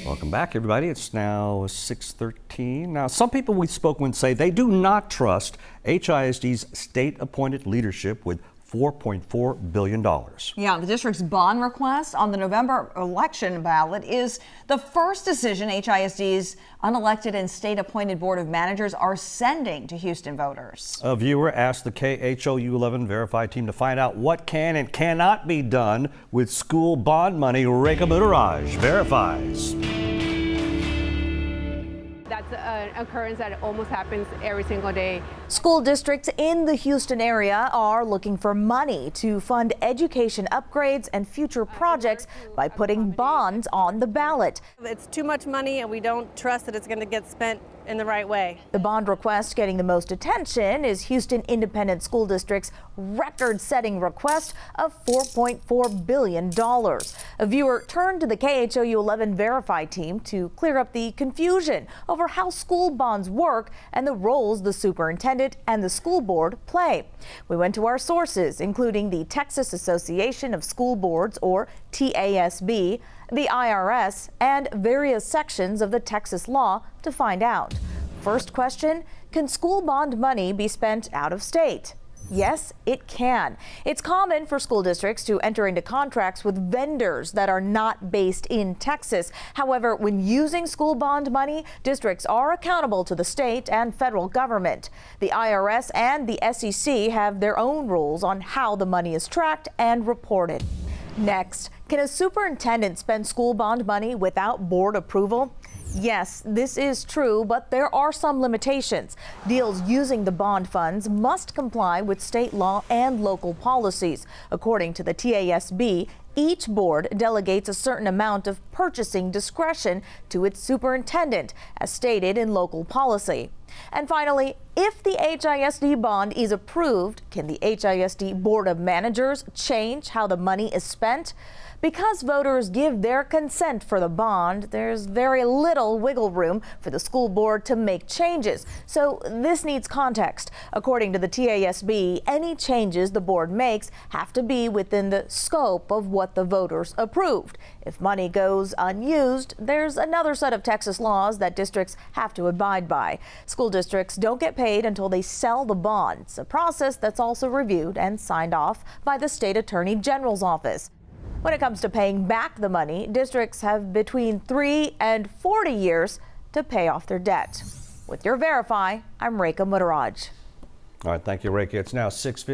Welcome back, everybody. It's now 6:13. Now, some people we spoke with say they do not trust HISD's state-appointed leadership with $4.4 billion. Yeah, the district's bond request on the November election ballot is the first decision HISD's unelected and state-appointed board of managers are sending to Houston voters. A viewer asked the KHOU 11 Verify team to find out what can and cannot be done with school bond money. Rekha Mudaraj verifies. That's an occurrence that almost happens every single day. School districts in the Houston area are looking for money to fund education upgrades and future projects by putting bonds on the ballot. It's too much money and we don't trust that it's going to get spent in the right way. The bond request getting the most attention is Houston Independent School District's record-setting request of $4.4 billion. A viewer turned to the KHOU 11 Verify team to clear up the confusion over how school bonds work and the roles the superintendent and the school board play. We went to our sources, including the Texas Association of School Boards, or TASB, the IRS, and various sections of the Texas law to find out. First question, can school bond money be spent out of state? Yes, it can. It's common for school districts to enter into contracts with vendors that are not based in Texas. However, when using school bond money, districts are accountable to the state and federal government. The IRS and the SEC have their own rules on how the money is tracked and reported. Next, can a superintendent spend school bond money without board approval? Yes, this is true, but there are some limitations. Deals using the bond funds must comply with state law and local policies. According to the TASB, each board delegates a certain amount of purchasing discretion to its superintendent, as stated in local policy. And finally, if the HISD bond is approved, can the HISD Board of Managers change how the money is spent? Because voters give their consent for the bond, there's very little wiggle room for the school board to make changes. So this needs context. According to the TASB, any changes the board makes have to be within the scope of what the voters approved. If money goes unused, there's another set of Texas laws that districts have to abide by. School districts don't get paid until they sell the bonds, a process that's also reviewed and signed off by the state attorney general's office. When it comes to paying back the money, districts have between 3 and 40 years to pay off their debt. With your Verify, I'm Rekha Mudaraj. All right, thank you, Rekha. It's now 6:50.